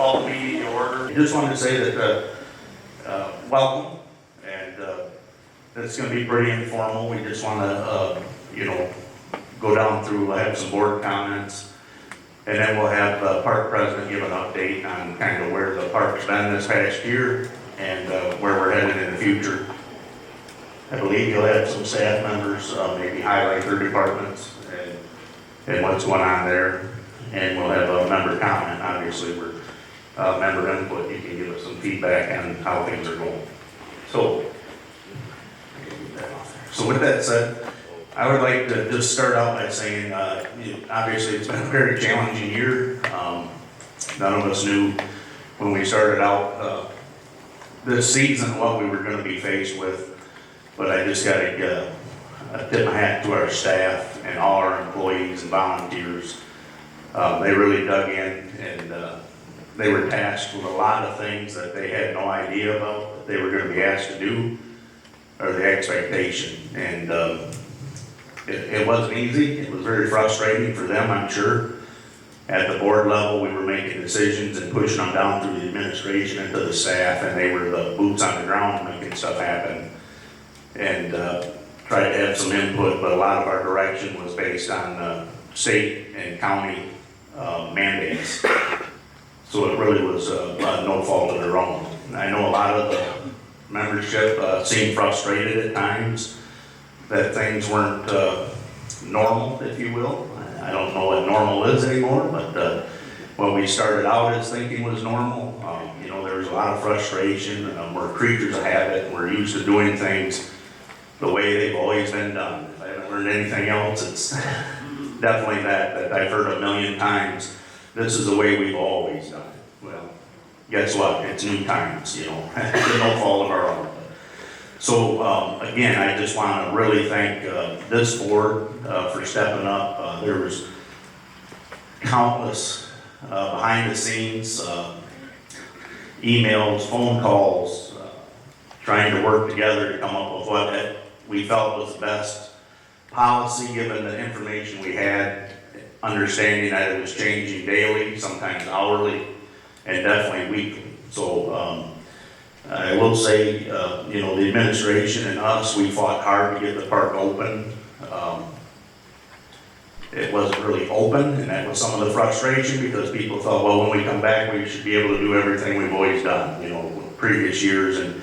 call the meeting to order. I just wanted to say that, welcome, and it's going to be pretty informal. We just want to, go down through, have some board comments, and then we'll have the park president give an update on kind of where the park's been this past year and where we're headed in the future. I believe you'll have some staff members maybe highlight their departments and what's going on there. And we'll have a member comment. Obviously, we're member input. You can give us some feedback on how things are going. So with that said, I would like to just start out by saying, obviously it's been a very challenging year. None of us knew when we started out this season what we were going to be faced with. But I just got to tip my hat to our staff and all our employees and volunteers. They really dug in, and they were tasked with a lot of things that they had no idea about that they were going to be asked to do, or the expectation. And it wasn't easy. It was very frustrating for them, I'm sure. At the board level, we were making decisions and pushing them down through the administration and to the staff, and they were the boots on the ground making stuff happen. And tried to have some input, but a lot of our direction was based on state and county mandates. So it really was no fault of their own. I know a lot of the membership seemed frustrated at times that things weren't normal, if you will. I don't know what normal is anymore, but what we started out as thinking was normal, there was a lot of frustration. We're creatures of habit. We're used to doing things the way they've always been done. If I haven't learned anything else, it's definitely that I've heard a million times. This is the way we've always done it. Well, guess what? It's new times, It's no fault of our own. So again, I just want to really thank this board for stepping up. There was countless behind the scenes emails, phone calls, trying to work together to come up with what we felt was the best policy given the information we had, understanding that it was changing daily, sometimes hourly, and definitely weekly. So I will say, the administration and us, we fought hard to get the park open. It wasn't really open, and that was some of the frustration because people thought, well, when we come back, we should be able to do everything we've always done, previous years. And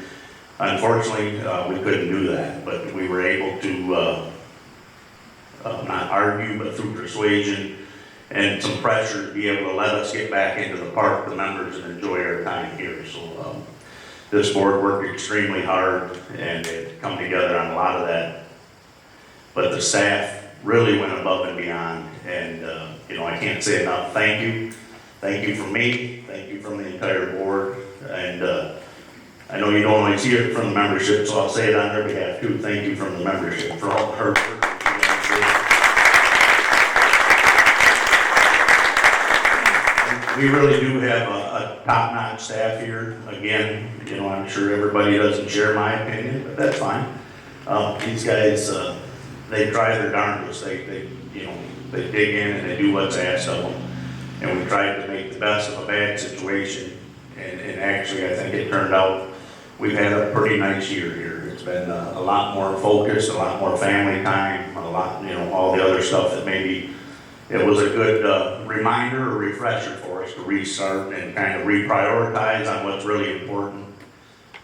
unfortunately, we couldn't do that, but we were able to not argue, but through persuasion and some pressure to be able to let us get back into the park, the members, and enjoy our time here. So this board worked extremely hard, and it come together on a lot of that. But the staff really went above and beyond, and I can't say enough. Thank you. Thank you from me. Thank you from the entire board. And I know you don't always hear it from the membership, so I'll say it on their behalf too. Thank you from the membership for all the hard work. We really do have a top-notch staff here. Again, I'm sure everybody doesn't share my opinion, but that's fine. These guys, they try their darndest. They dig in and they do what's asked of them. And we tried to make the best of a bad situation. And actually, I think it turned out we've had a pretty nice year here. It's been a lot more focused, a lot more family time, a lot, all the other stuff that maybe it was a good reminder or refresher for us to restart and kind of reprioritize on what's really important.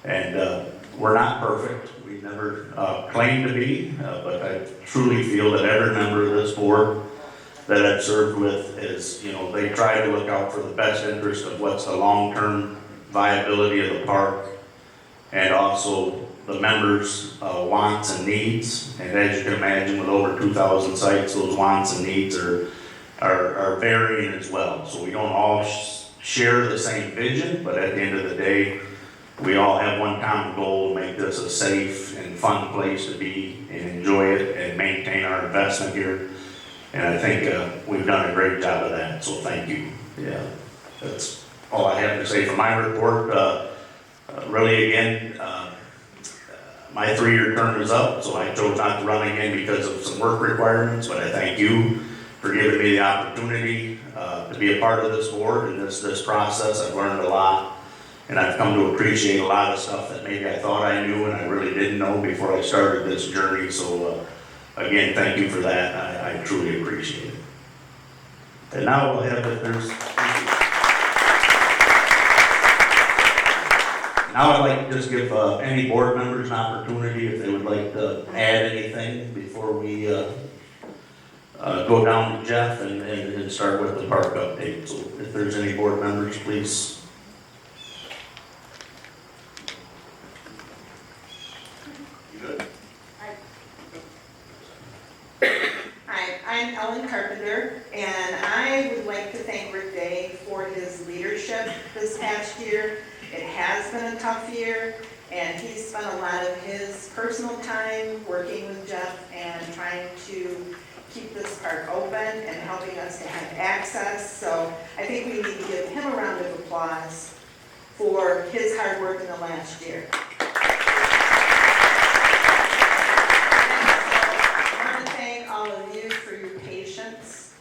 And we're not perfect. We never claim to be, but I truly feel that every member of this board that I've served with is, they try to look out for the best interest of what's the long-term viability of the park, and also the members' wants and needs. And as you can imagine, with over 2,000 sites, those wants and needs are varying as well. So we don't all share the same vision, but at the end of the day, we all have one common goal: to make this a safe and fun place to be and enjoy it and maintain our investment here. And I think we've done a great job of that, so thank you. Yeah, that's all I have to say for my report. Really, again, my 3-year term is up, so I chose not to run again because of some work requirements, but I thank you for giving me the opportunity to be a part of this board and this process. I've learned a lot, and I've come to appreciate a lot of stuff that maybe I thought I knew and I really didn't know before I started this journey. So again, thank you for that. I truly appreciate it. And now we'll have if there's. Now I'd like to just give any board members an opportunity if they would like to add anything before we go down to Jeff and start with the park update. So if there's any board members, please. You good? Hi, I'm Ellen Carpenter, and I would like to thank Rick Day for his leadership this past year. It has been a tough year, and he's spent a lot of his personal time working with Jeff and trying to keep this park open and helping us to have access. So I think we need to give him a round of applause for his hard work in the last year. I want to thank all of you for your patience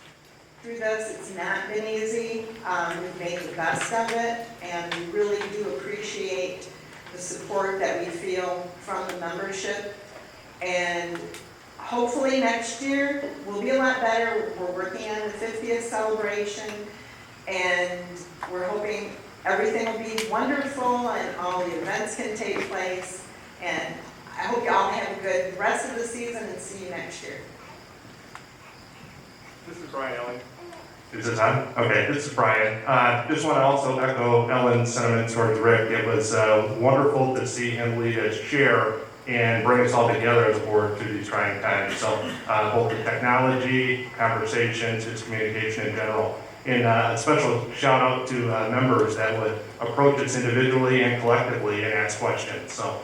through this. It's not been easy. We've made the best of it, and we really do appreciate the support that we feel from the membership. And hopefully next year will be a lot better. We're working on the 50th celebration, and we're hoping everything will be wonderful and all the events can take place. And I hope you all have a good rest of the season and see you next year. This is Brian Elling. Is this on? Okay, this is Brian. Just want to also echo Ellen's sentiments towards Rick. It was wonderful to see him lead as chair and bring us all together as a board through these trying times. So both the technology, conversations, his communication in general. And a special shout out to members that would approach us individually and collectively and ask questions. So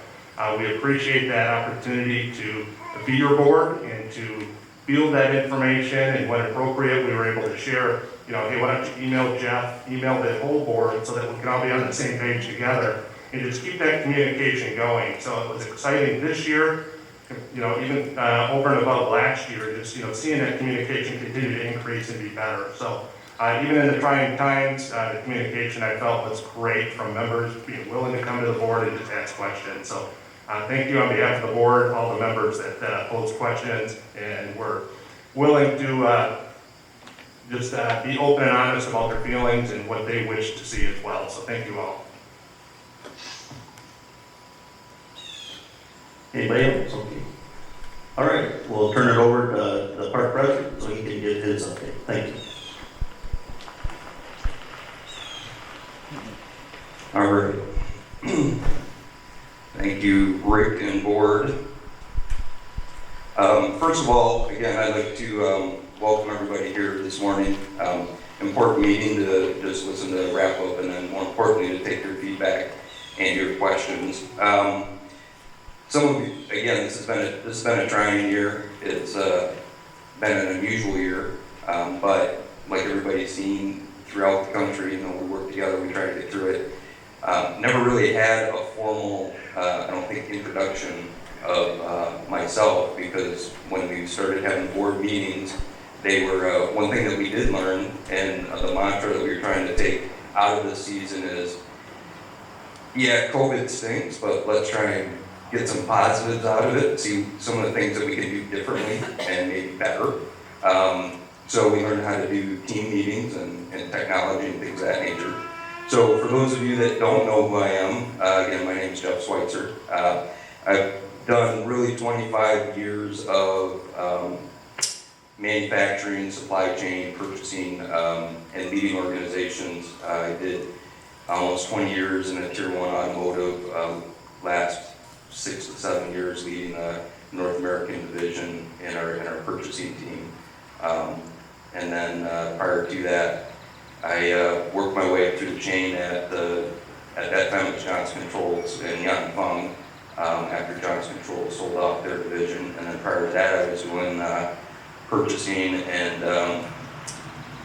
we appreciate that opportunity to be your board and to field that information, and when appropriate, we were able to share, hey, why don't you email Jeff, email the whole board so that we can all be on the same page together and just keep that communication going. So it was exciting this year, even over and above last year, just, seeing that communication continue to increase and be better. So even in the trying times, the communication I felt was great from members being willing to come to the board and just ask questions. So thank you on behalf of the board, all the members that posed questions and were willing to just be open and honest about their feelings and what they wish to see as well. So thank you all. Anybody else? Okay. All right, we'll turn it over to the park president so he can give his update. Thank you. All right. Thank you, Rick and board. First of all, again, I'd like to welcome everybody here this morning. Important meeting to just listen to the wrap up, and then more importantly to take your feedback and your questions. Some of you, again, this has been a trying year. It's been an unusual year, but like everybody's seen throughout the country, we work together, we try to get through it. Never really had a formal, I don't think, introduction of myself, because when we started having board meetings, they were, one thing that we did learn, and the mantra that we were trying to take out of this season is, yeah, COVID stinks, but let's try and get some positives out of it, see some of the things that we can do differently and maybe better. So we learned how to do team meetings and technology and things of that nature. So for those of you that don't know who I am, again, my name is Jeff Schweitzer. I've done really 25 years of manufacturing, supply chain, purchasing, and leading organizations. I did almost 20 years in a tier 1 automotive, last 6 to 7 years leading a North American division in our purchasing team. And then prior to that, I worked my way up through the chain at that time it was Johnson Controls and Yanfeng, after Johnson Controls sold off their division. And then prior to that, I was doing purchasing and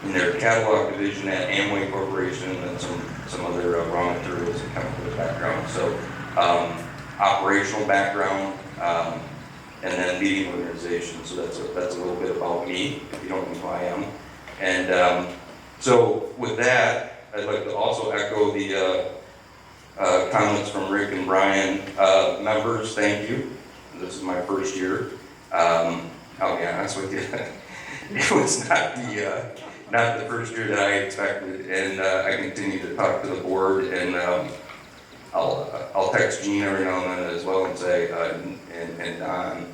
in their catalog division at Amway Corporation, and some other raw materials and chemicals background. So operational background, and then leading organizations. So that's a little bit about me, if you don't know who I am. And so with that, I'd like to also echo the comments from Rick and Brian. Members, thank you. This is my first year. I'll be honest with you, it was not the first year that I expected, and I continue to talk to the board, and I'll text Gene every now and then as well and say, and Don,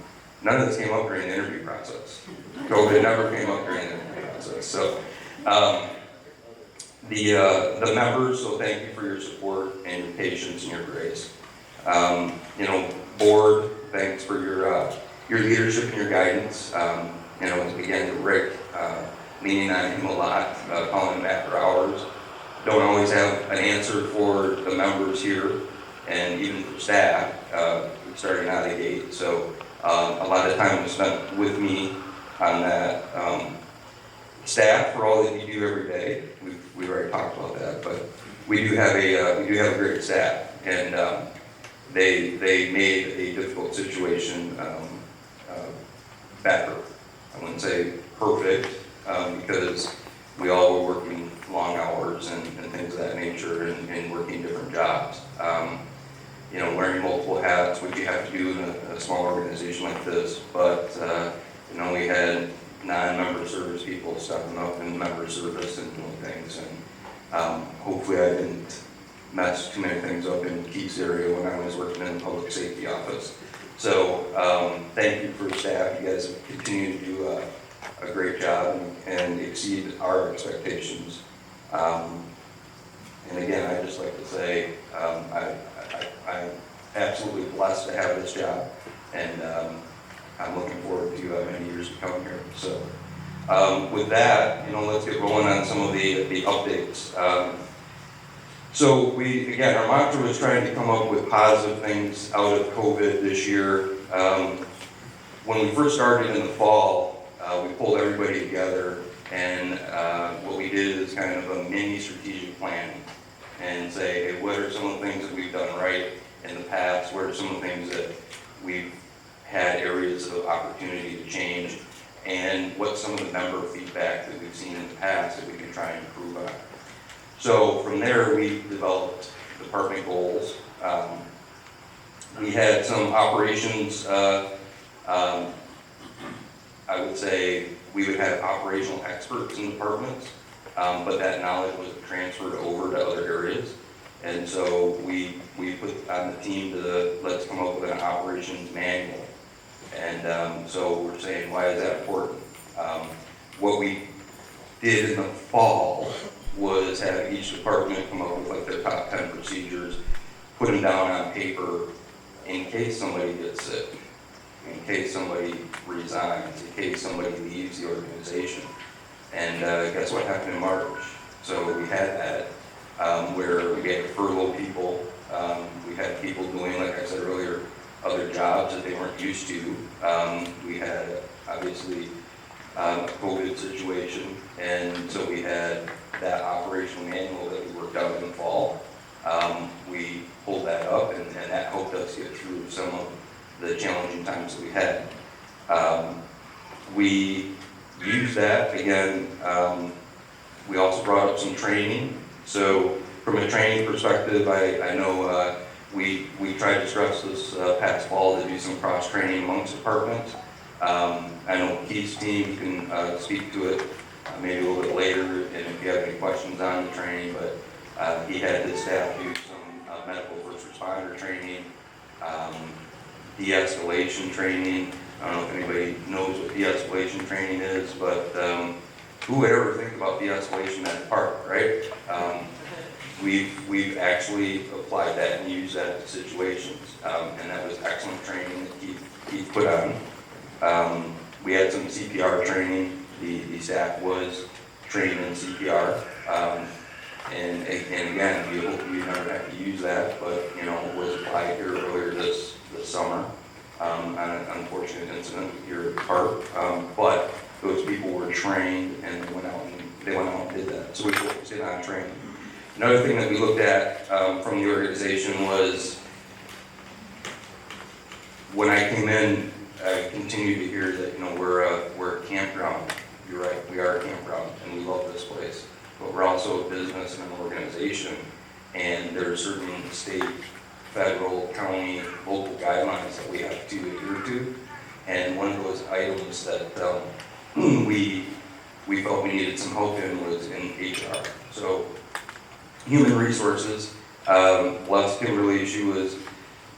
none of this came up during the interview process. COVID never came up during the interview process. So the members, so thank you for your support and your patience and your grace. Board, thanks for your leadership and your guidance. Again, to Rick, leaning on him a lot, calling him after hours. Don't always have an answer for the members here, and even for staff, starting out of the gate. So a lot of time was spent with me on that. Staff, for all that you do every day, we've already talked about that, but we do have a great staff, and they made a difficult situation better. I wouldn't say perfect, because we all were working long hours and things of that nature, and working different jobs. Wearing multiple hats, which you have to do in a small organization like this, but we had non-member service people stepping up in member service and doing things, and hopefully I didn't mess too many things up in Keith's area when I was working in the public safety office. So thank you for staff. You guys have continued to do a great job and exceed our expectations. And again, I'd just like to say I'm absolutely blessed to have this job, and I'm looking forward to many years to come here. So with that, let's get rolling on some of the updates. So our mantra was trying to come up with positive things out of COVID this year. When we first started in the fall, we pulled everybody together, and what we did is kind of a mini strategic plan, and say, hey, what are some of the things that we've done right in the past? What are some of the things that we've had areas of opportunity to change? And what's some of the member feedback that we've seen in the past that we can try and improve on? So from there, we developed department goals. We had some operations, I would say we would have operational experts in departments, but that knowledge was transferred over to other areas. And so we put on the team let's come up with an operations manual. And so we're saying, why is that important? What we did in the fall was have each department come up with like their top 10 procedures, put them down on paper in case somebody gets sick, in case somebody resigns, in case somebody leaves the organization. And guess what happened in March? So we had that where we had to furlough people. We had people doing, like I said earlier, other jobs that they weren't used to. We had obviously a COVID situation, and so we had that operational manual that we worked out in the fall. We pulled that up, and that helped us get through some of the challenging times that we had. We used that again. We also brought up some training. So from a training perspective, I know we tried to stress this past fall to do some cross training amongst departments. I know Keith's team can speak to it maybe a little bit later, and if you have any questions on the training, but he had his staff do some medical first responder training, de-escalation training. I don't know if anybody knows what de-escalation training is, but who would ever think about de-escalation at a park, right? We've actually applied that and used that in situations, and that was excellent training that Keith put on. We had some CPR training. The staff was trained in CPR, and again, we hope we never have to use that, but it was applied here earlier this summer on an unfortunate incident here at the park. But those people were trained, and they went out and did that. So we focused in on training. Another thing that we looked at from the organization was when I came in I continue to hear that, we're a campground. You're right, we are a campground, and we love this place. But we're also a business and an organization, and there are certain state, federal, county, local guidelines that we have to adhere to. And one of those items that we felt we needed some help in was in HR. So, human resources, Les Kimberly, she was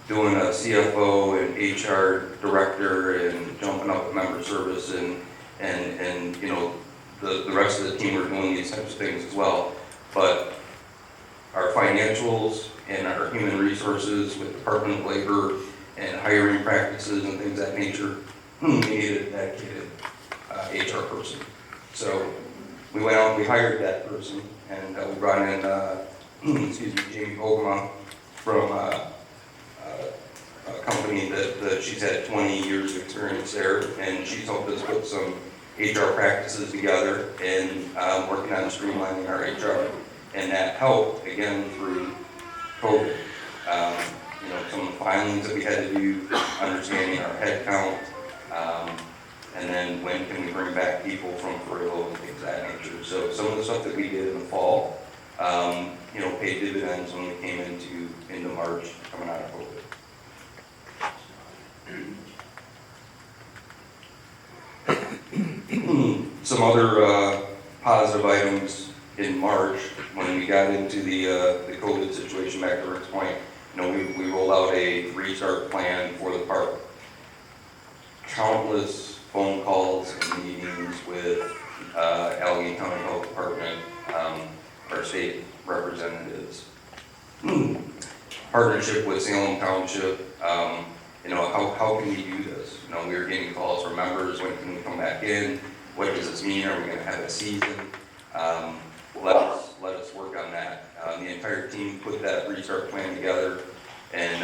doing a CFO and HR director and jumping up at member service and the rest of the team were doing these types of things as well. But our financials and our human resources with Department of Labor and hiring practices and things of that nature, we needed a dedicated HR person. So we went out, we hired that person, and we brought in, Jamie Ogama from a company that she's had 20 years of experience there, and she's helped us put some HR practices together and working on streamlining our HR. And that helped, again, through COVID. Some of the filings that we had to do, understanding our head count, and then when can we bring back people from furlough and things of that nature. So some of the stuff that we did in the fall, paid dividends when we came into March coming out of COVID. Some other positive items in March, when we got into the COVID situation back to Rick's point, we rolled out a restart plan for the park. Countless phone calls and meetings with Allegheny County Health Department, our state representatives, partnership with Salem Township. How can we do this? We were getting calls from members, when can we come back in? What does this mean? Are we going to have a season? Let us work on that. The entire team put that restart plan together, and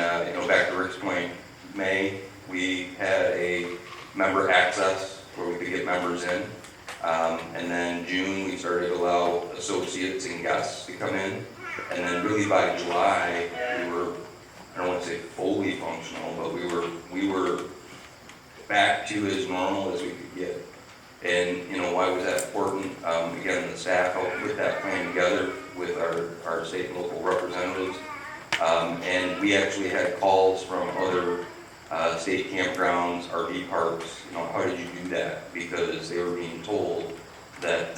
back to Rick's point, May we had a member access where we could get members in, and then June we started to allow associates and guests to come in, and then really by July we were, I don't want to say fully functional, but we were back to as normal as we could get. And why was that important? Again, the staff helped put that plan together with our state and local representatives. And we actually had calls from other state campgrounds, RV parks, how did you do that? Because they were being told that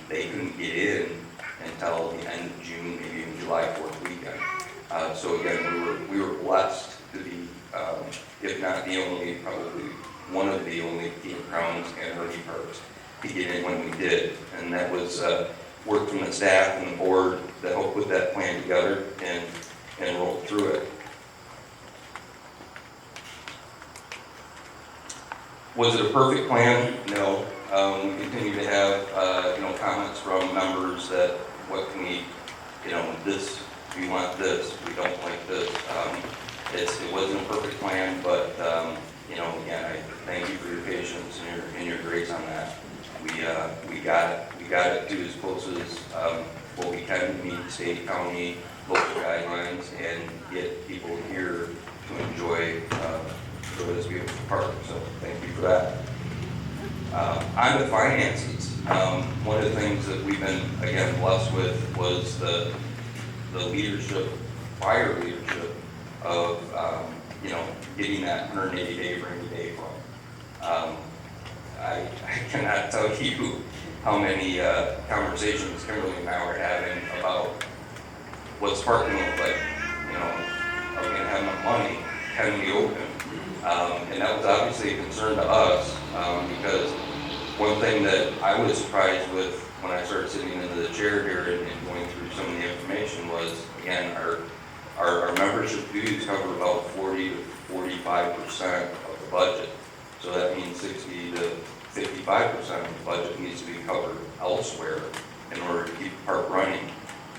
they couldn't get in until the end of June, maybe even July 4th weekend. So again, we were blessed to be, if not the only, probably one of the only campgrounds and RV parks to get in when we did. And that was work from the staff and the board that helped put that plan together and rolled through it. Was it a perfect plan? No. We continue to have comments from members that what can we, this, we want this, we don't like this. It wasn't a perfect plan, but again, I thank you for your patience and your grace on that. We got it to as close as what we can to meet state, county, local guidelines and get people here to enjoy this beautiful park. So thank you for that. On the finances, one of the things that we've been again blessed with was the leadership, prior leadership of getting that 180-day rainy day fund. I cannot tell you how many conversations Kimberly and I were having about what's parking look like. Are we going to have enough money? Can we open? And that was obviously a concern to us because one thing that I was surprised with when I started sitting into the chair here and going through some of the information was, again, our membership dues cover about 40 to 45% of the budget. So that means 60 to 55% of the budget needs to be covered elsewhere in order to keep the park running.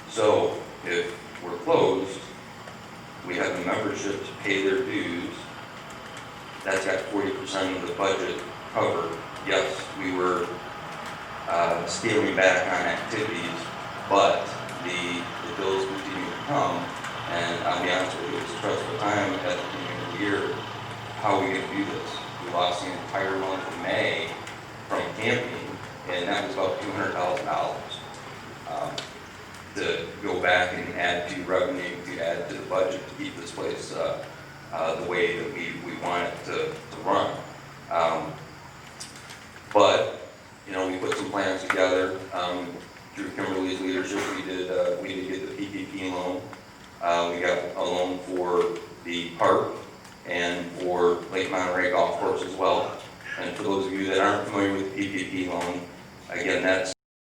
So if we're closed, we have the membership to pay their dues. That's got 40% of the budget covered. Yes, we were scaling back on activities, but the bills continue to come. And I'll be honest with you, it was a stressful time at the beginning of the year. How are we going to do this? We lost the entire month of May from camping, and that was about $200,000. To go back and add to revenue, to add to the budget, to keep this place the way that we want it to run. But, you know, we put some plans together. Through Kimberly's leadership, we did get the PPP loan. We got a loan for the park and for Lake Monterey Golf Course as well. And for those of you that aren't familiar with the PPP loan, again, that's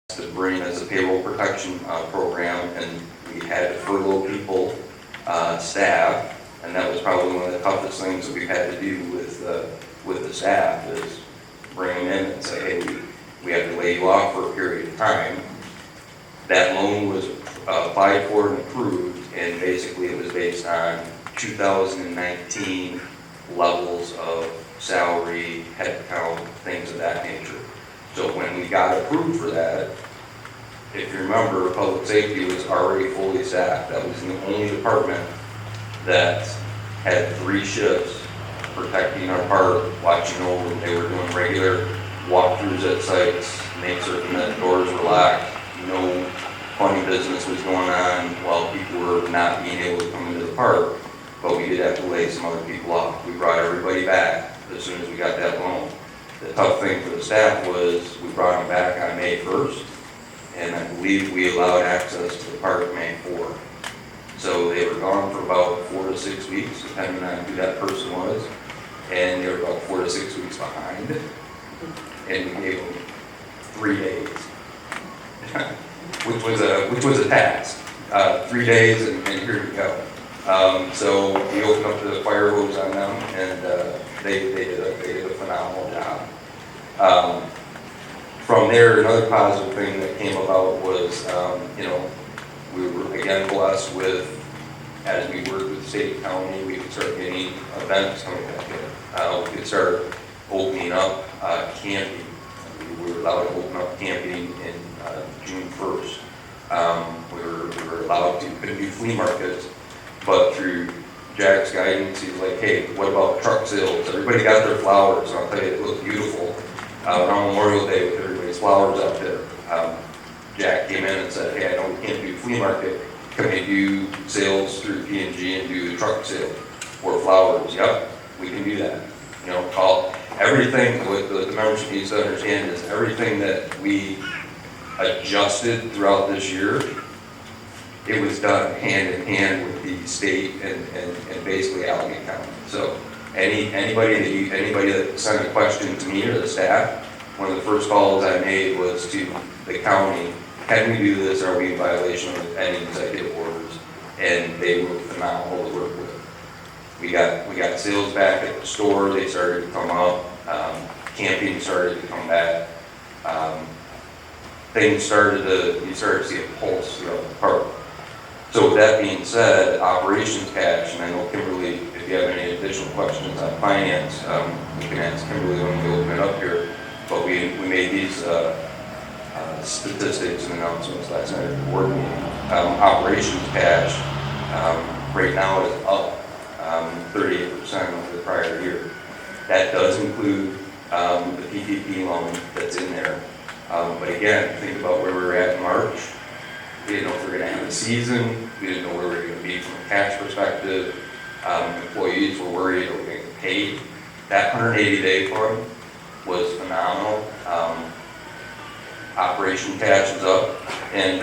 to bring as a payroll protection program, and we had to furlough people, staff, and that was probably one of the toughest things that we've had to do with the staff is bring them in and say, hey, we have to lay you off for a period of time. That loan was applied for and approved, and basically it was based on 2019 levels of salary, headcount, things of that nature. So when we got approved for that, if you remember, public safety was already fully staffed. That was the only department that had 3 shifts protecting our park, watching over. They were doing regular walkthroughs at sites, make certain that doors were locked, no funny business was going on while people were not being able to come into the park. But we did have to lay some other people off. We brought everybody back as soon as we got that loan. The tough thing for the staff was we brought them back on May 1st, and I believe we allowed access to the park May 4th. So they were gone for about 4 to 6 weeks, depending on who that person was, and they were about 4 to 6 weeks behind, and we gave them 3 days, which was a task. 3 days, and here we go. So we opened up the fire hose on them, and they did a phenomenal job. From there, another positive thing that came about was, you know, we were again blessed with, as we worked with the state and county, we could start getting events coming back in. We could start opening up camping. We were allowed to open up camping in June 1st. We were allowed to, couldn't do flea markets, but through Jack's guidance, he was like, hey, what about truck sales? Everybody got their flowers, and I'll tell you, it looked beautiful on Memorial Day with everybody's flowers out there. Jack came in and said, hey, I know we can't do flea market. Can we do sales through P&G and do truck sale for flowers? Yep, we can do that. You know, call everything, what the membership needs to understand is everything that we adjusted throughout this year, it was done hand in hand with the state and basically Allegheny County. So anybody that sent a question to me or the staff, one of the first calls I made was to the county, can we do this? Are we in violation of any executive orders? And they were phenomenal to work with. We got sales back at the store. They started to come up. Camping started to come back. You started to see a pulse throughout the park. So with that being said, operations cash, and I know Kimberly, if you have any additional questions on finance, we can ask Kimberly when we open it up here. But we made these statistics and announcements last night at the board meeting. Operations cash right now is up 38% over the prior year. That does include the PPP loan that's in there. But again, think about where we were at in March. We didn't know if we were going to have a season. We didn't know where we were going to be from a cash perspective. Employees were worried they were going to get paid. That 180-day fund was phenomenal. Operation cash is up, and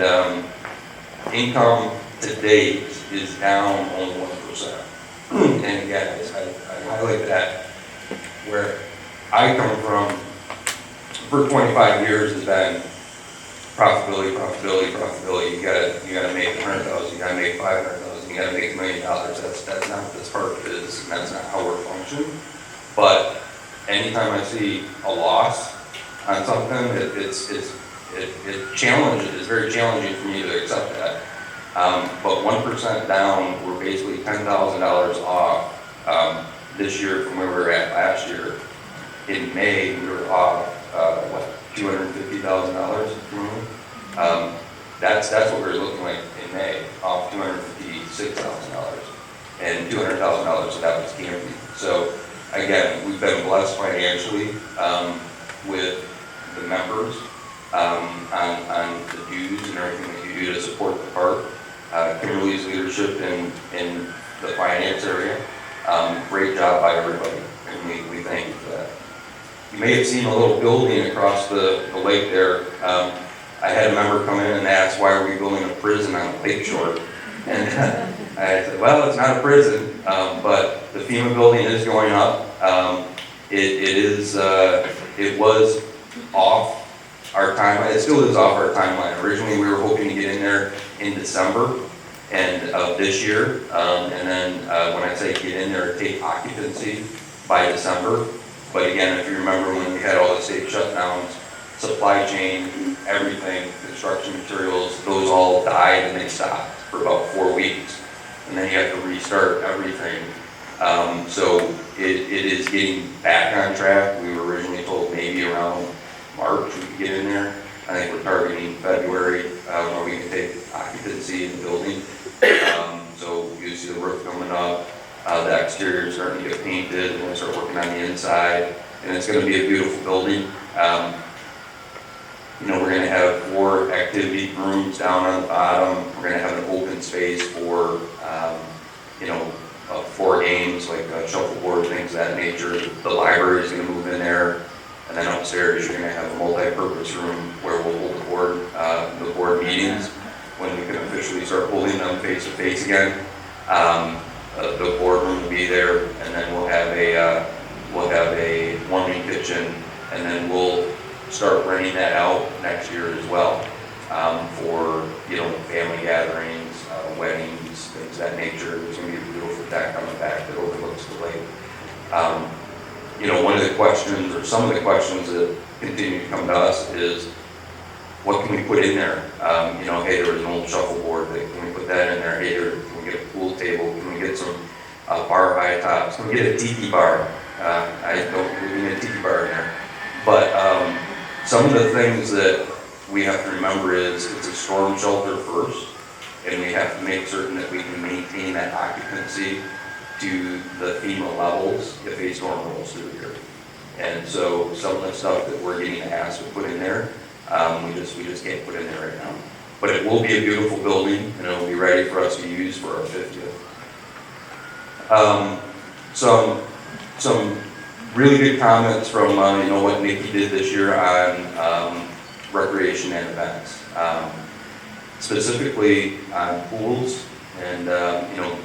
income to date is down only 1%. And again, I highlight that where I come from for 25 years has been profitability. You gotta make 100,000, you gotta make 500,000, you gotta make $1 million. That's not what this park is, and that's not how we're functioning. But anytime I see a loss on something, it's very challenging for me to accept that. But 1% down, we're basically $10,000 off this year from where we were at last year. In May, we were off $250,000. That's what we were looking like in May, off $256,000, and $200,000 of that was camping. So again, we've been blessed financially with the members on the dues and everything that you do to support the park. Kimberly's leadership in the finance area, great job by everybody, and we thank you for that. You may have seen a little building across the lake there. I had a member come in and ask, why are we building a prison on the lake shore? And I said, well, it's not a prison, but the FEMA building is going up. It was off our timeline. It still is off our timeline. Originally, we were hoping to get in there in December of this year. And then when I say get in there, take occupancy by December. But again, if you remember when we had all the state shutdowns, supply chain, everything, construction materials, those all died and they stopped for about 4 weeks. And then you have to restart everything. So it is getting back on track. We were originally told maybe around March we could get in there. I think we're targeting February where we can take occupancy in the building. So you see the roof coming up, the exterior is starting to get painted, and we'll start working on the inside. And it's going to be a beautiful building. We're going to have 4 activity rooms down on the bottom. We're going to have an open space for, 4 games like shuffleboard, things of that nature. The library is going to move in there. And then upstairs, you're going to have a multi-purpose room where we'll hold the board meetings when we can officially start holding them face-to-face again. The boardroom will be there, and then we'll have a warming kitchen, and then we'll start renting that out next year as well for family gatherings, weddings, things of that nature. There's going to be a beautiful deck on the back that overlooks the lake. One of the questions, or some of the questions that continue to come to us is, what can we put in there? Hey, there was an old shuffleboard, can we put that in there? Hey, can we get a pool table? Can we get some bar high tops? Can we get a tiki bar? I don't believe in a tiki bar in there. But some of the things that we have to remember is it's a storm shelter first, and we have to make certain that we can maintain that occupancy to the FEMA levels if a storm rolls through here. And so some of the stuff that we're getting asked to put in there, we just can't put in there right now. But it will be a beautiful building, and it will be ready for us to use for our 50th. Some really good comments from what Nikki did this year on recreation and events, specifically on pools and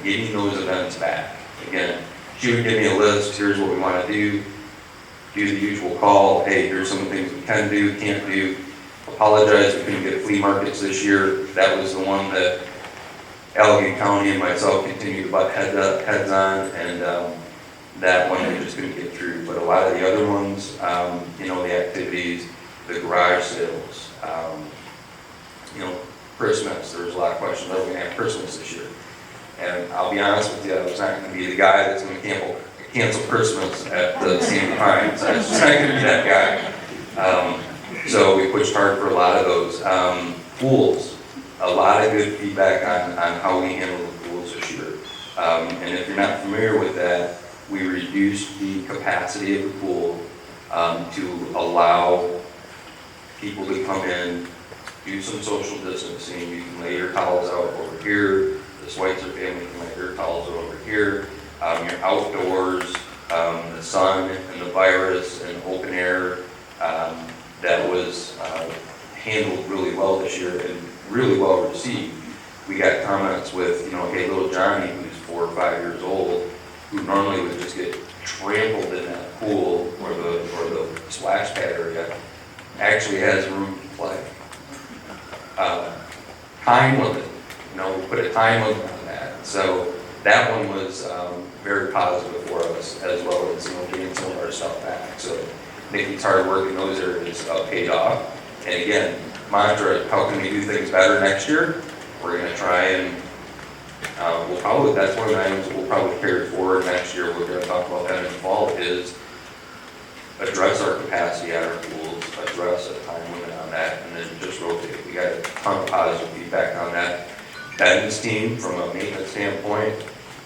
getting those events back. Again, she would give me a list. Here's what we want to do the usual call. Hey, here's some of the things we can do, can't do. Apologize, we couldn't get flea markets this year. That was the one that Allegheny County and myself continued to butt heads on, and that one we just couldn't get through. But a lot of the other ones, the activities, the garage sales, Christmas, there was a lot of questions, are we going to have Christmas this year? And I'll be honest with you, I was not going to be the guy that's going to cancel Christmas at the same time. So I was just not going to be that guy. So we pushed hard for a lot of those. Pools, a lot of good feedback on how we handle the pools this year. And if you're not familiar with that, we reduced the capacity of the pool to allow people to come in, do some social distancing. You can lay your towels out over here. The Schweitzer family can lay their towels out over here. You're outdoors, the sun and the virus and open air. That was handled really well this year and really well received. We got comments with, hey, little Johnny, who's 4 or 5 years old, who normally would just get trampled in that pool or the splash pad area, actually has room to play. Time limit, we put a time limit on that. So that one was very positive for us, as well as getting some of our stuff back. So Nikki's hard work in those areas paid off. And again, mantra, how can we do things better next year? We're going to try and that's one of the items that we'll probably carry forward next year. We're going to talk about that in the fall, is address our capacity at our pools, address a time limit on that, and then just rotate. We got a ton of positive feedback on that. Ben's team, from a maintenance standpoint,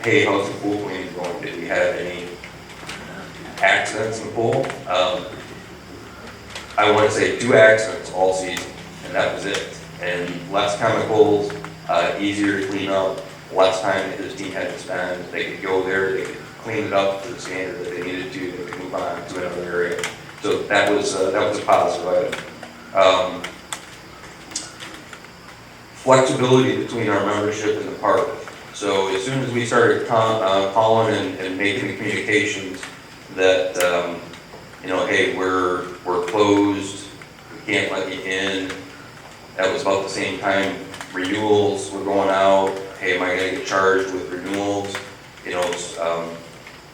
hey, how's the pool cleaning going? Did we have any accidents in the pool. I want to say 2 accidents all season, and that was it. And less chemicals, easier to clean up, less time that his team had to spend. They could go there, they could clean it up to the standard that they needed to, they could move on to another area. So that was a positive item. Flexibility between our membership and the park. So as soon as we started calling and making the communications that, hey, we're closed, we can't let you in. That was about the same time renewals were going out. Hey, am I gonna get charged with renewals?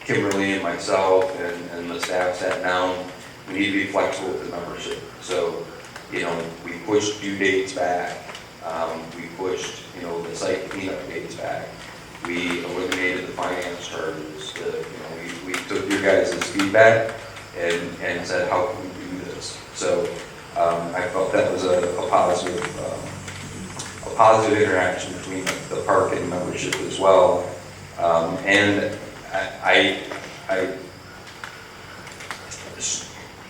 Kimberly and myself and the staff sat down. We need to be flexible with the membership. So, we pushed due dates back. We pushed, the site cleanup dates back. We eliminated the finance charges. We took your guys' feedback and said, how can we do this? So I felt that was a positive interaction between the park and membership as well. And I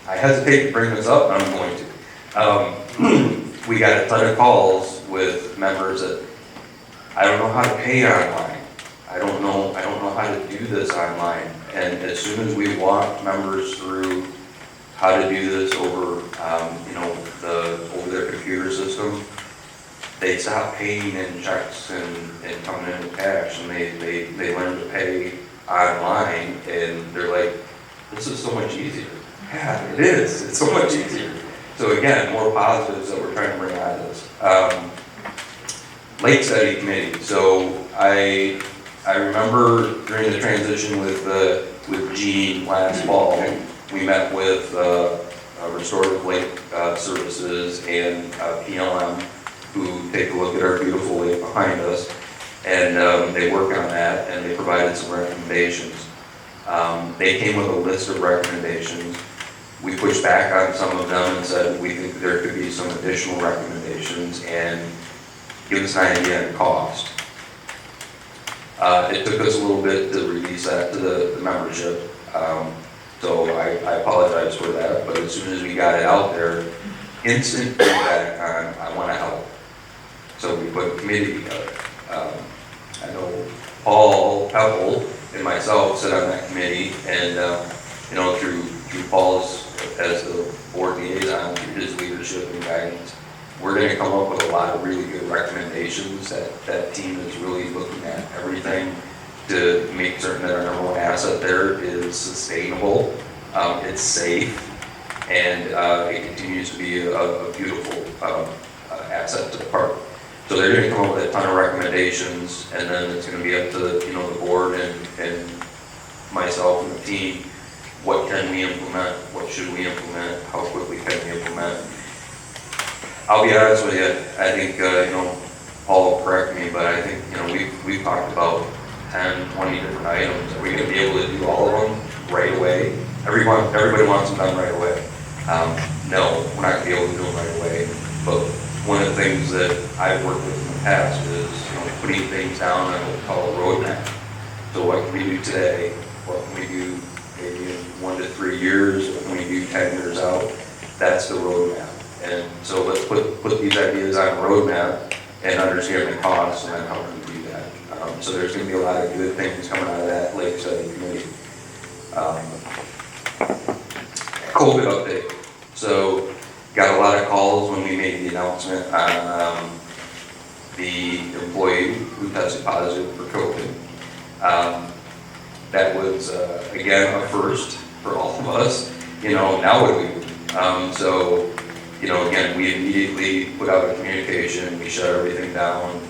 hesitate to bring this up, but I'm going to. We got a ton of calls with members that I don't know how to pay online. I don't know how to do this online. And as soon as we walked members through how to do this over, over their computer system, they stopped paying in checks and coming in with cash, and they learned to pay online, and they're like, this is so much easier. Yeah, it is. It's so much easier. So again, more positives that we're trying to bring out of this. Lake study committee. So I remember during the transition with Gene last fall, we met with Restorative Lake Services and PLM, who take a look at our beautiful lake behind us, and they work on that, and they provided some recommendations. They came with a list of recommendations. We pushed back on some of them and said we think there could be some additional recommendations and give us an idea on cost. It took us a little bit to release that to the membership, so I apologize for that, but as soon as we got it out there, instant feedback on I want to help. So we put a committee together. I know Paul Pepple and myself sit on that committee, and through Paul's as the board liaison, through his leadership and guidance, we're going to come up with a lot of really good recommendations. That team is really looking at everything to make certain that our number one asset there is sustainable, it's safe, and it continues to be a beautiful asset to the park. So they're going to come up with a ton of recommendations, and then it's going to be up to the board and myself and the team. What can we implement? What should we implement? How quickly can we implement? I'll be honest with you. I think Paul will correct me, but I think we've talked about 10, 20 different items. Are we going to be able to do all of them right away? Everybody wants them done right away. No, we're not going to be able to do them right away. But one of the things that I've worked with in the past is putting things down on what we call a roadmap. So what can we do today? What can we do maybe in 1 to 3 years? What can we do 10 years out? That's the roadmap. And so let's put these ideas on a roadmap and understand the costs and then how can we do that. So there's going to be a lot of good things coming out of that Lake Study Committee. COVID update. So got a lot of calls when we made the announcement on the employee who tested positive for COVID. That was, again, a first for all of us. Now what do we do? So, again, we immediately put out a communication. We shut everything down.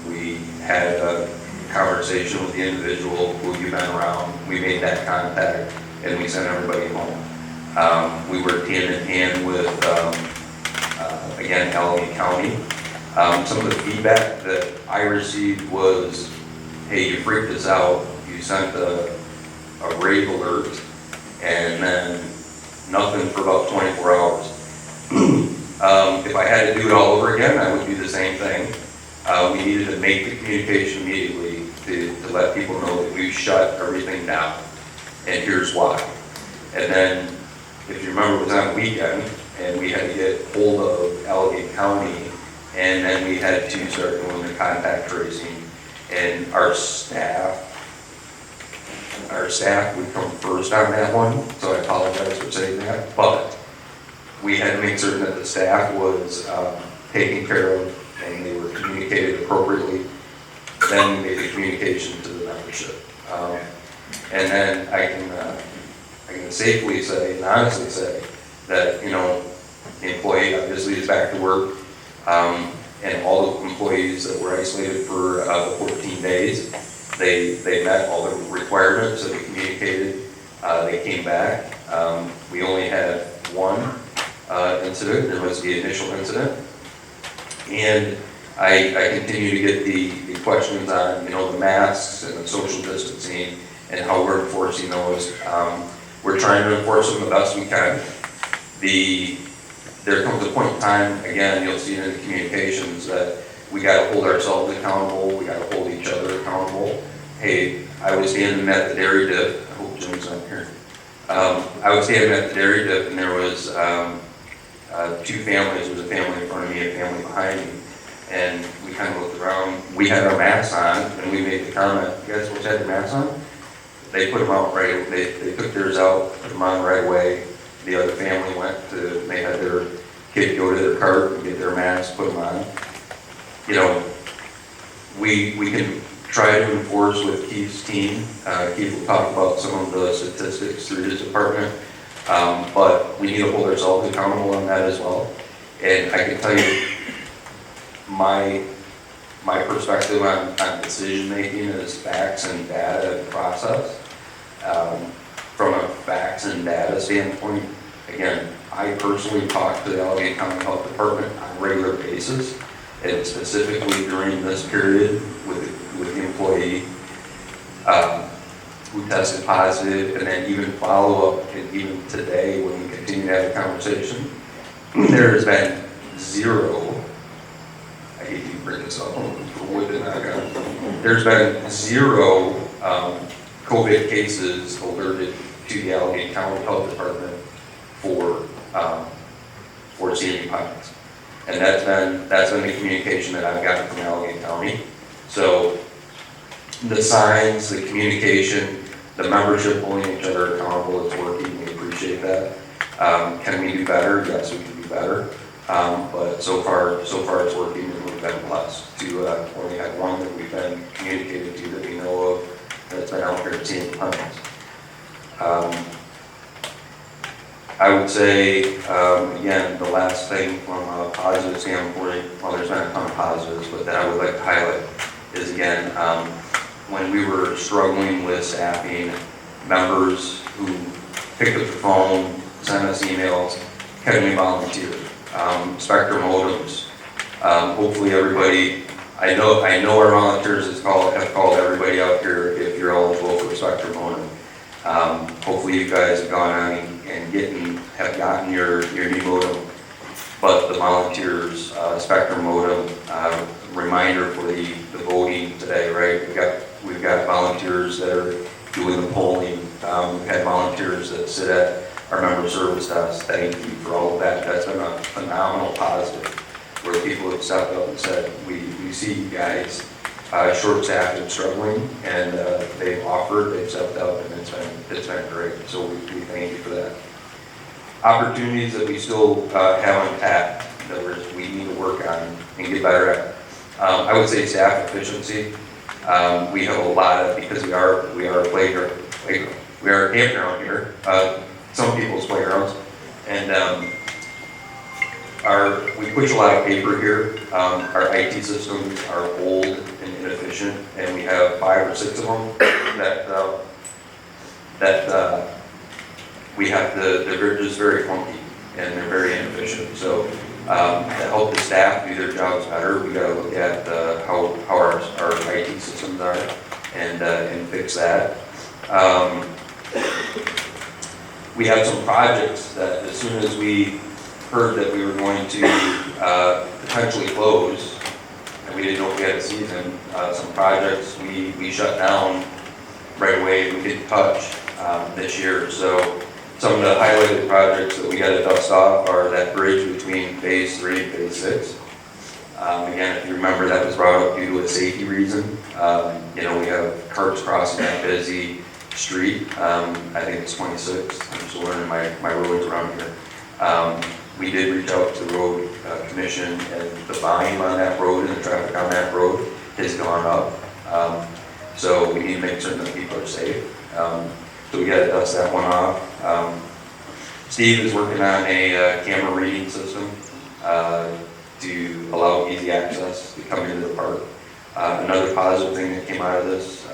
We had a conversation with the individual who you've been around. We made that contact, and we sent everybody home. We worked hand in hand with, again, Allegheny County. Some of the feedback that I received was, hey, you freaked us out. You sent a rave alert, and then nothing for about 24 hours. If I had to do it all over again, I would do the same thing. We needed to make the communication immediately to let people know that we shut everything down. And here's why. And then, if you remember, it was on a weekend, and we had to get hold of Allegheny County, and then we had to start doing the contact tracing. And our staff would come first on that one, so I apologize for saying that, but we had to make certain that the staff was taken care of and they were communicated appropriately. Then we made the communication to the membership. And then I can safely say and honestly say that, you know, the employee obviously is back to work, and all the employees that were isolated for the 14 days, they met all the requirements that we communicated. They came back. We only had one incident. There was the initial incident, and I continue to get the questions on, you know, the masks and the social distancing and how we're enforcing those. We're trying to enforce them the best we can. There comes a point in time, again, you'll see it in the communications, that we gotta hold ourselves accountable, we gotta hold each other accountable. Hey, I was standing at the dairy dip, I hope Jim's not here. I was standing at the dairy dip and there was two families, there was a family in front of me, a family behind me. And we kind of looked around, we had our masks on, and we made the comment, you guys supposed to have your masks on? They put them out right, they took theirs out, put them on right away. The other family they had their kid go to their cart and get their masks, put them on. You know, we can try to enforce with Keith's team. Keith will talk about some of the statistics through his department, but we need to hold ourselves accountable on that as well. And I can tell you, my perspective on decision making is facts and data and process. From a facts and data standpoint, again, I personally talk to the Allegheny County Health Department on a regular basis, and specifically during this period with the employee who tested positive, and then even follow up, and even today when we continue to have a conversation, there has been zero. I hate to bring this up, there's been zero COVID cases alerted to the Allegheny County Health Department for Sandy Pines. And that's been the communication that I've gotten from Allegheny County. So the signs, the communication, the membership holding each other accountable, it's working, we appreciate that. Can we do better? Yes, we can do better. But so far it's working, and we've been blessed to only have one that we've been communicated to that we know of that's been out here at Sandy Pines. I would say, again, the last thing from a positive standpoint, well, there's been a ton of positives, but that I would like to highlight is, again, when we were struggling with staffing, members who picked up the phone, sent us emails, can we volunteer? Spectrum modems. Hopefully everybody, I know our volunteers have called everybody out here if you're eligible for a Spectrum modem. Hopefully you guys have gone on and have gotten your new modem. But the volunteers, Spectrum modem, reminder for the voting today, right? We've got volunteers that are doing the polling. We've had volunteers that sit at our member service desk. Thank you for all of that. That's been a phenomenal positive, where people have stepped up and said, we see you guys short-staffed and struggling, and they've offered, they've stepped up, and it's been great. So we thank you for that. Opportunities that we still have untapped that we need to work on and get better at. I would say staff efficiency. We have a lot of, because we are a playground, we are a campground here. Some people's playgrounds, and we push a lot of paper here. Our IT systems are old and inefficient, and we have 5 or 6 of them that we have to. They're just very clunky and they're very inefficient. So to help the staff do their jobs better, we got to look at how our IT systems are and fix that. We have some projects that as soon as we heard that we were going to potentially close, and we didn't know if we had a season, some projects we shut down right away, we didn't touch this year. So Some of the highlighted projects that we got to dust off are that bridge between phase 3 and phase 6. Again, if you remember, that was brought up due to a safety reason. You know, we have carts crossing that busy street. I think it's 26. I'm just learning my roads around here. We did reach out to the road commission, and the volume on that road and the traffic on that road has gone up. So we need to make certain that people are safe. So we got to dust that one off. Steve is working on a camera reading system to allow easy access to come into the park. Another positive thing that came out of this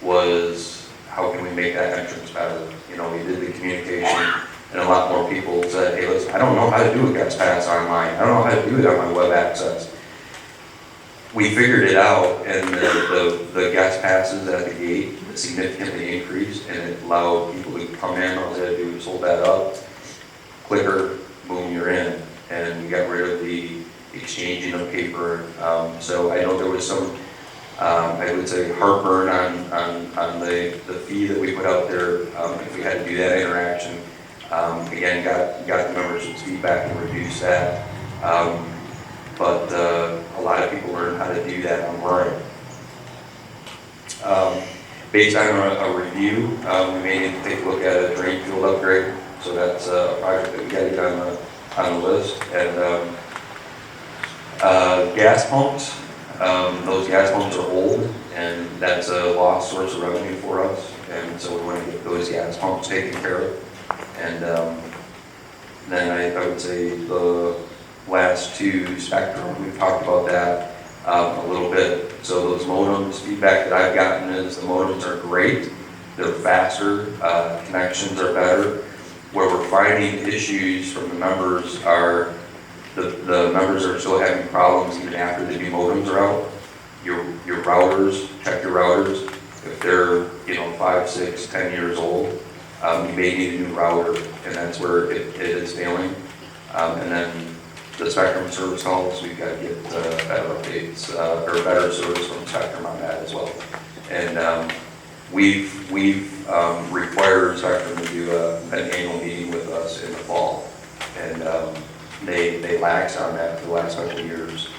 was how can we make that entrance better? You know, we did the communication, and a lot more people said, hey, listen, I don't know how to do a guest pass online. I don't know how to do it on my web access. We figured it out, and the guest passes at the gate significantly increased, and it allowed people to come in. All they had to do was hold that up, clicker, boom, you're in. And we got rid of the exchanging of paper. So I know there was some, I would say, heartburn on the fee that we put out there if we had to do that interaction. Again, got the members' feedback and reduced that. But a lot of people learned how to do that online. Based on a review, we may need to take a look at a drain field upgrade. So that's a project that we got to get on the list. And gas pumps, those gas pumps are old, and that's a lost source of revenue for us. And so we want to get those gas pumps taken care of. And then I would say the last two, Spectrum, we've talked about that a little bit. So those modems, feedback that I've gotten is the modems are great. They're faster, connections are better. Where we're finding issues from the members are the members are still having problems even after the new modems are out. Your routers, check your routers. If they're 5, 6, 10 years old, you may need a new router, and that's where it is failing. And then the Spectrum service calls, we've got to get better updates or better service from Spectrum on that as well. And we've required Spectrum to do an annual meeting with us in the fall, and they laxed on that for the last couple of years.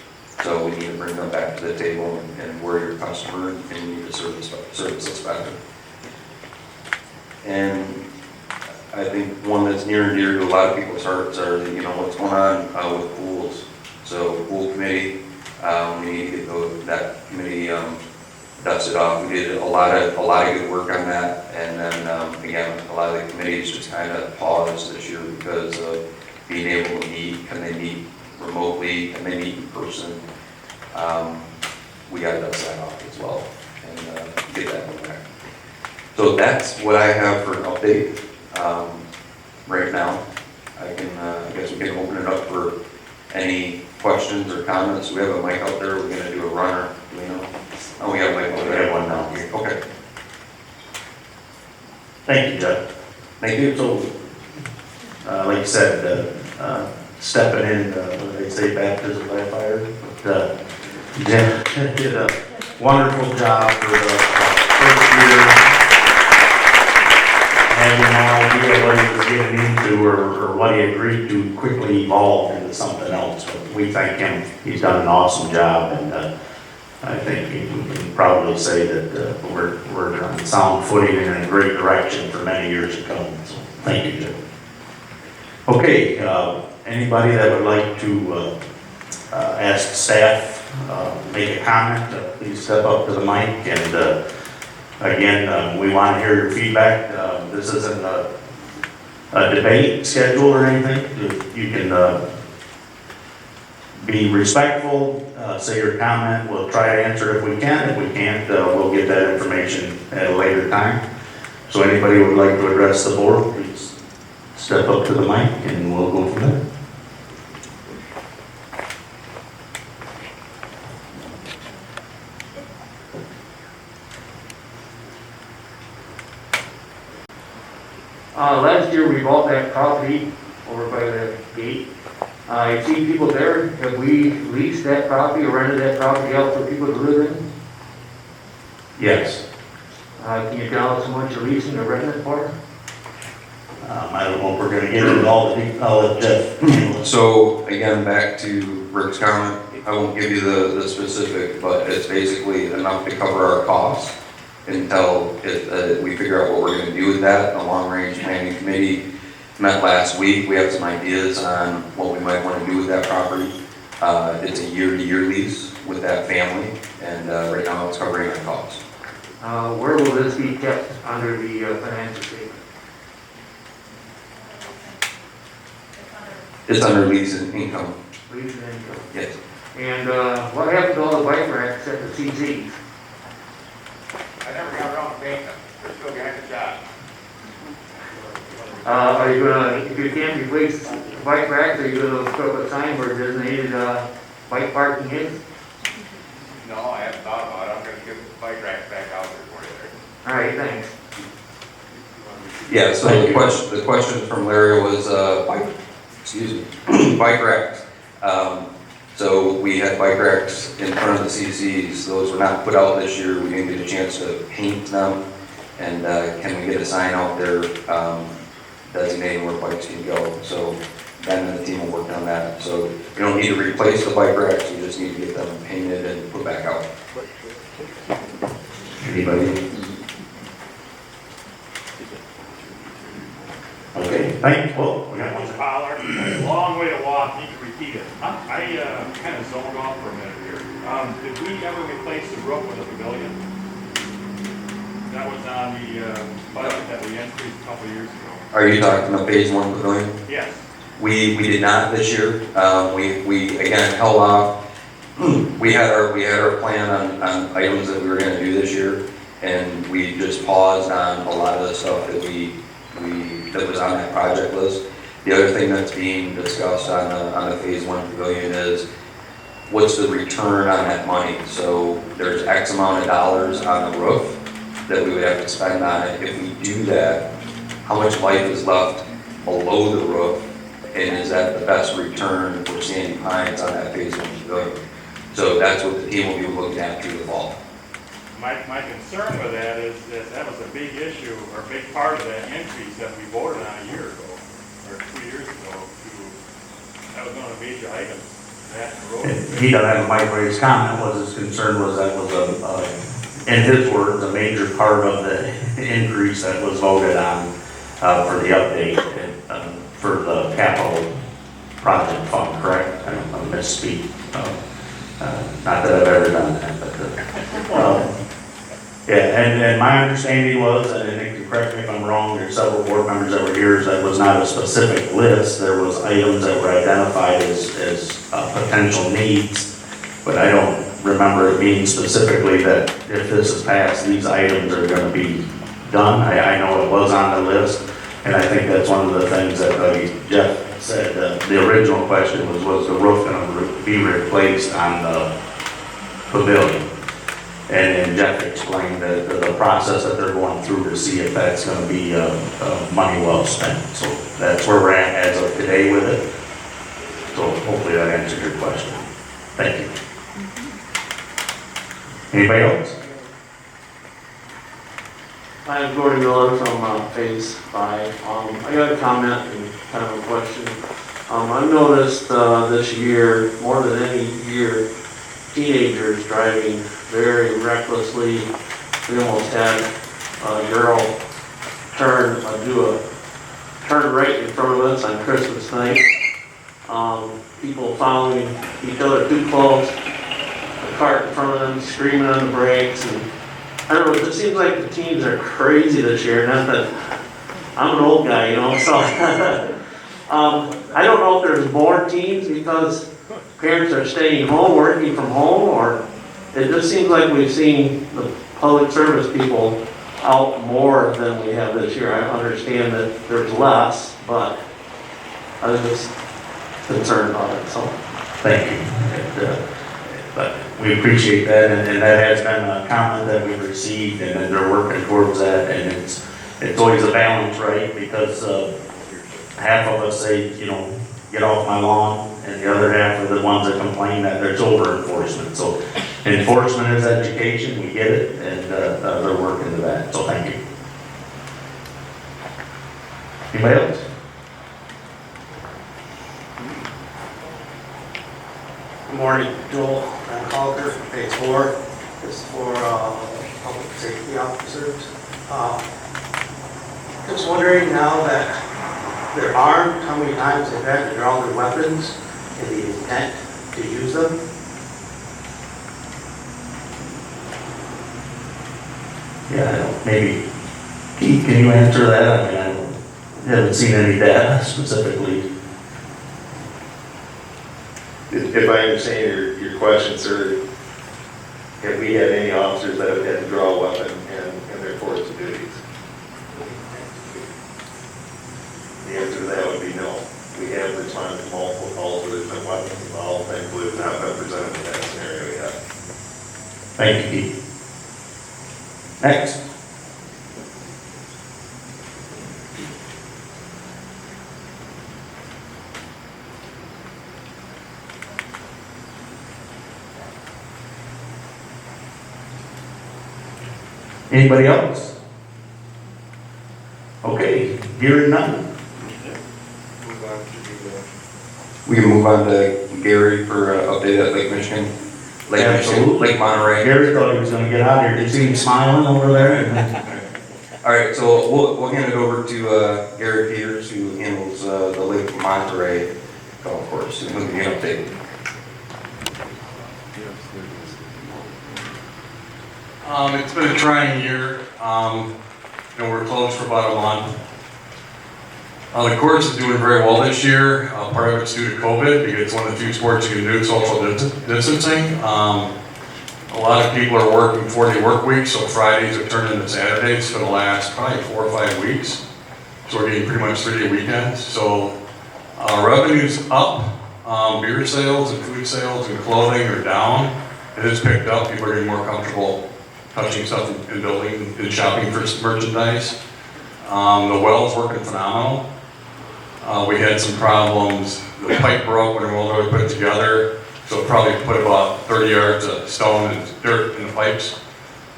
So we need to bring them back to the table, and we're your customer, and we need to service us better. And I think one that's near and dear to a lot of people's hearts are what's going on with pools. So pool committee, we need to get that committee dusted off. We did a lot of good work on that, and then again, a lot of the committees just kind of paused this year because of being able to meet. Can they meet remotely? Can they meet in person? We got to dust that off as well and get that back. So that's what I have for an update right now. I guess we can open it up for any questions or comments. We have a mic out there. We're going to do a runner. Do we know? Oh, we have a mic out there. We have one down here. Okay. Thank you, Jeff. Thank you. So, like you said, stepping in, they say baptism by fire, but Jen did a wonderful job for the first year. Having no idea what he was getting into or what he agreed to quickly evolved into something else. But we thank him. He's done an awesome job, and I think we can probably say that we're on sound footing and in a great direction for many years to come. So thank you, Jim. Okay, anybody that would like to ask staff, make a comment, please step up to the mic. And again, we want to hear your feedback. This isn't a debate schedule or anything. You can be respectful, say your comment. We'll try to answer it if we can. If we can't, we'll get that information at a later time. So anybody who would like to address the board, please step up to the mic and we'll go from there. Last year we bought that property over by the gate. I've seen people there. Have we leased that property or rented that property out for people to live in? Yes. Can you tell us how much you're leasing or renting it for? I don't know if we're gonna get into all the, I'll let Jeff handle it. So again, back to Rick's comment, I won't give you the specific, but it's basically enough to cover our costs until we figure out what we're gonna do with that. The long-range planning committee met last week. We have some ideas on what we might wanna do with that property. It's a year-to-year lease with that family, and right now it's covering our costs. Where will this be kept under the financial statement? It's under lease and income, Lease and income. yes. And what happened to all the bike racks at the CZs? I never got around to painting them, they're still behind the job. Are you gonna, if you can't replace bike racks, are you gonna put up a sign where designated bike parking is? No, I haven't thought about it, I'm gonna give the bike racks back out there for you there. All right, thanks. Yeah, so the question from Larry was, bike racks. So we had bike racks in front of the CCs, those were not put out this year, we didn't get a chance to paint them. And can we get a sign out there designating where bikes can go? So Ben and the team will work on that. So you don't need to replace the bike racks, you just need to get them painted and put back out. Anybody? Okay, thank you. Well, we got one. Mr. Pollard, a long way to walk, need to repeat it. I kind of zoned off for a minute here. Did we ever replace the roof with a pavilion? That was on the budget that we increased a couple years ago. Are you talking the phase one pavilion? Yes. We did not this year. We again held off. We had our plan on items that we were gonna do this year, and we just paused on a lot of the stuff that was on that project list. The other thing that's being discussed on the phase one pavilion is what's the return on that money? So there's X amount of dollars on the roof that we would have to spend on it. If we do that, how much life is left below the roof? And is that the best return for Sandy Pines on that phase one pavilion? So that's what the team will be looking at through the fall. My concern with that is that that was a big issue, or a big part of that increase that we voted on a year ago, or 2 years ago. That was one of the major items, that and the road. He doesn't have a mic, but his comment was, his concern was that was in his words, a major part of the increase that was voted on for the update and for the capital project fund, correct? I don't misspeak. Not that I've ever done that, but, yeah, and my understanding was, and Nick can correct me if I'm wrong, there's several board members that were here, that was not a specific list, there was items that were identified as potential needs, but I don't remember it being specifically that if this is passed, these items are gonna be done. I know it was on the list, and I think that's one of the things that Jeff said, the original question was the roof gonna be replaced on the pavilion? And then Jeff explained the process that they're going through to see if that's gonna be money well spent. So that's where we're at as of today with it. So hopefully that answered your question. Thank you. Anybody else? I'm Gordon Miller from Phase 5. I got a comment and kind of a question. I've noticed this year, more than any year, teenagers driving very recklessly. We almost had a girl do a turn right in front of us on Christmas night. People following each other too close, a cart in front of them screaming on the brakes, and I don't know, it seems like the teens are crazy this year. Not that I'm an old guy, you know, so I don't know if there's more teens because parents are staying home, working from home, or it just seems like we've seen the public service people out more than we have this year. I understand that there's less, but I was just concerned about it, so. Thank you. And, but we appreciate that, and that has been a comment that we've received, and then they're working towards that, and it's always a balance, right? Because half of us say, you know, get off my lawn, and the other half are the ones that complain that there's over enforcement. So enforcement is education, we get it, and they're working to that, so thank you. Anybody else? Good morning, Joel Van Calker, phase 4. This is for public safety officers. Just wondering now that they're armed, how many times they've had to draw their weapons and the intent to use them? Yeah, I don't, maybe, Keith, can you answer that? I mean, I haven't seen any data specifically. If I understand your question, sir, have we had any officers that have had to draw a weapon in their course of duties? The answer to that would be no. We have responded to multiple calls where there's been weapons involved, thankfully it's not been presented in that scenario yet. Thank you, Keith. Next. Anybody else? Okay, hearing none. We can move on to Gary for an update at Lake Michigan. Absolutely. Lake Monterey. Gary thought he was gonna get out of here. Did you see him smiling over there? All right, so we'll hand it over to Gary Peters, who handles the Lake Monterey golf course, and he'll give you an update. It's been a trying year. We're closed for about a month. The course is doing very well this year. Part of it's due to COVID, because it's one of the few sports you can do social distancing. A lot of people are working 40 work weeks, so Fridays are turned into Saturdays for the last probably 4 or 5 weeks. So we're getting pretty much 3-day weekends. So revenue's up. Beer sales and food sales and clothing are down. It has picked up. People are getting more comfortable touching stuff in building and shopping for merchandise. The well's working phenomenal. We had some problems. The pipe broke when the well was put together, so it probably put about 30 yards of stone and dirt in the pipes.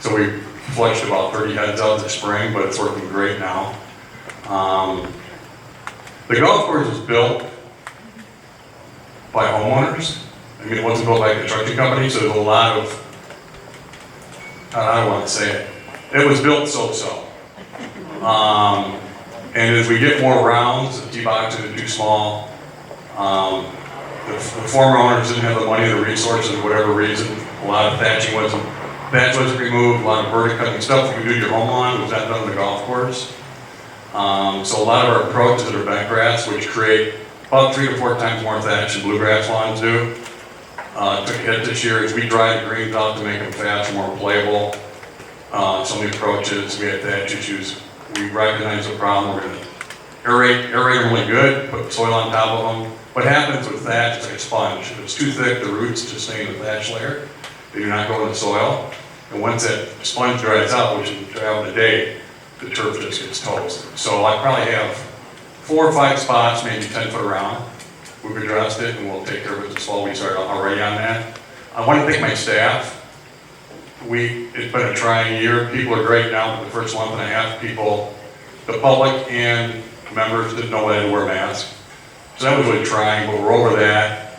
So we flushed about 30 heads out this spring, but it's working great now. The golf course was built by homeowners. I mean, it wasn't built by a construction company, so there's a lot of, I don't want to say it. It was built so-so. And as we get more rounds, the tee boxes are too small. The former owners didn't have the money, the resources, for whatever reason. A lot of thatch wasn't removed, a lot of vertic cutting stuff you do your home lawn was not done on the golf course. So a lot of our approaches are bent grass, which create about 3 to 4 times more thatch than bluegrass lawns do. Took a hit this year as we dried the greens out to make them faster, more playable. Some of the approaches, we had thatch issues. We recognize the problem. We're going to aerate them really good, put soil on top of them. What happens with thatch is like a sponge. If it's too thick, the roots just stay in the thatch layer. They do not go in the soil. And once that sponge dries out, which is dry out in a day, the turf just gets toast. So I probably have 4 or 5 spots, maybe 10 foot around. We've addressed it and we'll take care of it this fall. We started already on that. I want to thank my staff. It's been a trying year. People are great now, but the first month and a half, the public and members didn't know whether to wear masks. So that was really trying, but we're over that.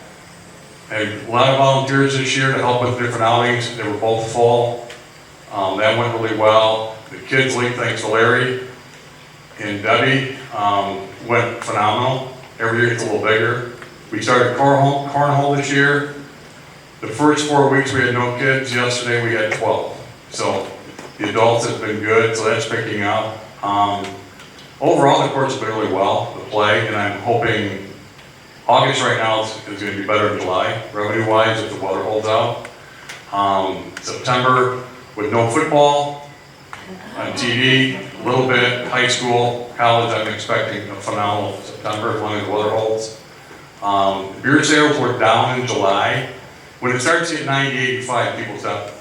And a lot of volunteers this year to help with different outings. They were both full. That went really well. The Kids League, thanks to Larry and Debbie, went phenomenal. Every year it's a little bigger. We started cornhole this year. The first 4 weeks we had no kids. Yesterday we had 12. So the adults have been good, so that's picking up. Overall, the course has been really well, the play, and I'm hoping August right now is going to be better than July, revenue-wise, if the weather holds out. September, with no football, on TV, a little bit, high school, college, I'm expecting a phenomenal September as long as the weather holds. Beer sales were down in July. When it starts to hit 90, 85, people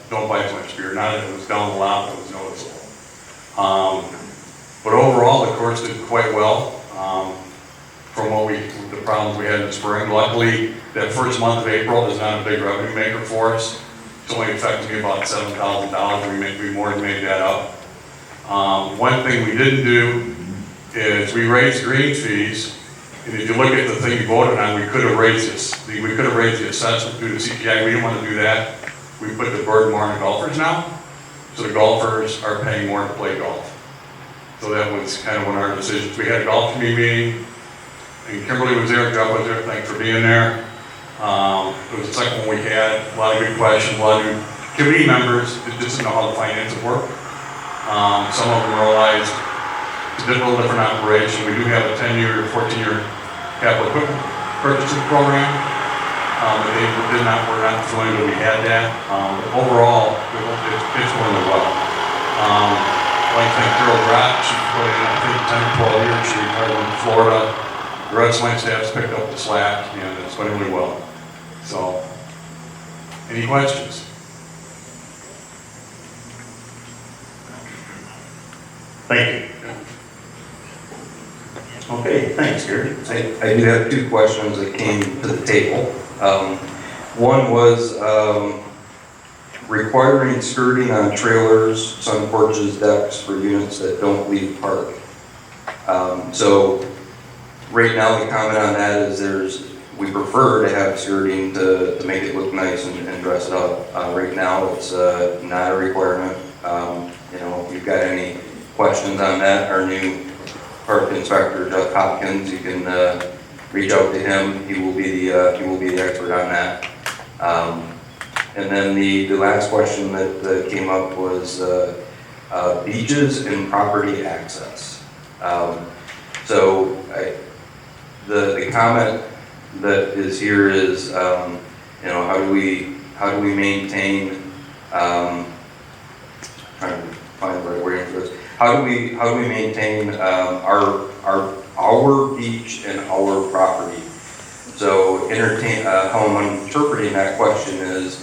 don't buy as much beer. Not that it was down a lot, but it was noticeable. But overall, the course did quite well from the problems we had in the spring. Luckily, that first month of April is not a big revenue maker for us. It's only affected me about $7,000. We more than made that up. One thing we didn't do is we raised greens fees, and if you look at the thing you voted on, we could have raised this, we could have raised the assessment due to CPI, we didn't want to do that. We put the burden more on the golfers now, so the golfers are paying more to play golf. So that was kind of one of our decisions. We had a golf committee meeting, and Kimberly was there, Jeff was there, thanks for being there. It was the second one we had, a lot of good questions, a lot of new committee members that just didn't know how the finances work. Some of them realized it's a little different operation. We do have a 10-year, 14-year capital equipment purchasing program. But they did not, we're not familiar that we had that. Overall, it's going really well. I'd like to thank Carol Grott. She put in, I think, 10 or 12 years. She retired in Florida. The wrestling staff's picked up the slack, and it's going really well. So, any questions? Thank you. Okay, thanks, Gary. I do have two questions that came to the table. One was requiring skirting on trailers, sun porches, decks for units that don't leave park. So right now the comment on that is we prefer to have skirting to make it look nice and dress it up. Right now it's not a requirement. If you've got any questions on that, our new park inspector, Jeff Hopkins, you can reach out to him. He will be the expert on that. And then the last question that came up was beaches and property access. So the comment that is here is, how do we maintain? Trying to find the right word for this. How do we maintain our beach and our property? So how I'm interpreting that question is,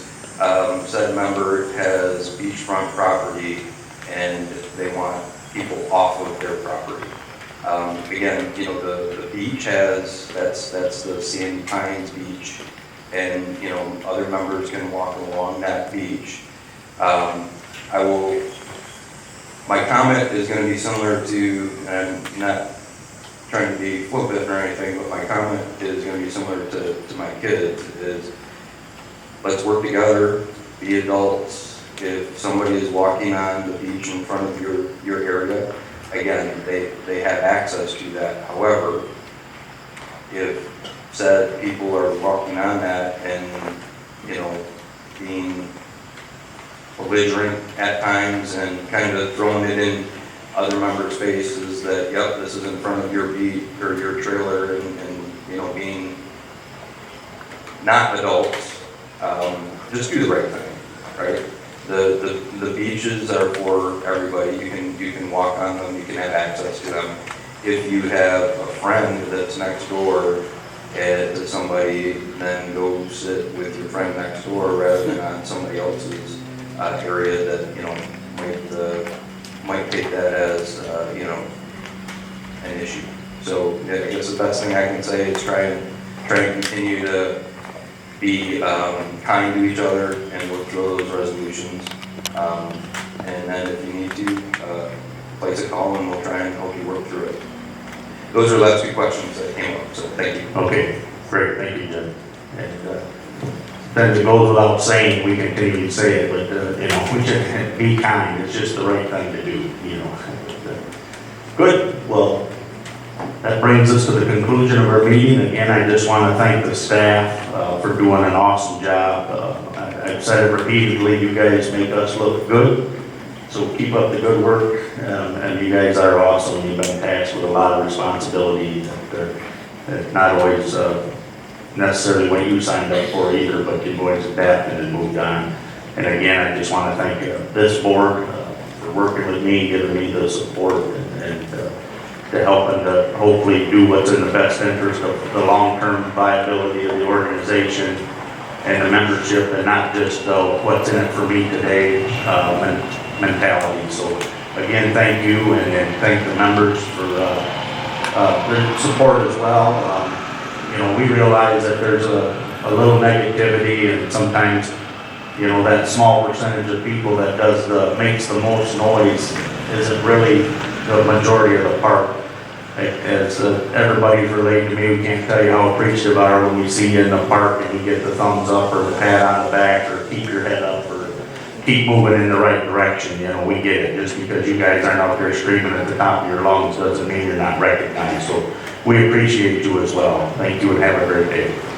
said member has beachfront property and they want people off of their property. Again, the beach that's the Sandy Pines Beach, and other members can walk along that beach. My comment is going to be similar to, and I'm not trying to be flippant or anything, but my comment is going to be similar to my kids, is let's work together, be adults. If somebody is walking on the beach in front of your area, again, they have access to that. However, if said people are walking on that and, being belligerent at times and kind of throwing it in other members' faces that, yep, this is in front of your beach or your trailer, and being not adults, just do the right thing, right? The beaches are for everybody. You can walk on them, you can have access to them. If you have a friend that's next door to somebody, then go sit with your friend next door rather than on somebody else's area that might take that as an issue. So I guess the best thing I can say is try and continue to be kind to each other and work through those resolutions. And then if you need to, place a call and we'll try and help you work through it. Those are the last two questions that came up, so thank you. Okay, great, thank you, Jim. And then it goes without saying, we continue to say it, but, we should be kind, it's just the right thing to do, Good, well, that brings us to the conclusion of our meeting. Again, I just want to thank the staff for doing an awesome job. I've said it repeatedly, you guys make us look good, so keep up the good work, and you guys are awesome. You've been tasked with a lot of responsibility that not always necessarily what you signed up for either, but you've always adapted and moved on. And again, I just want to thank this board for working with me, giving me the support, and to help and to hopefully do what's in the best interest of the long-term viability of the organization and the membership, and not just what's in it for me today mentality. So again, thank you, and thank the members for their support as well. We realize that there's a little negativity, and sometimes, that small percentage of people that makes the most noise isn't really the majority of the park. As everybody's related to me, we can't tell you how appreciative I are when we see you in the park and you get the thumbs up or the pat on the back or keep your head up or keep moving in the right direction, you know, we get it. Just because you guys aren't out there screaming at the top of your lungs doesn't mean you're not recognized. So we appreciate you as well. Thank you and have a great day.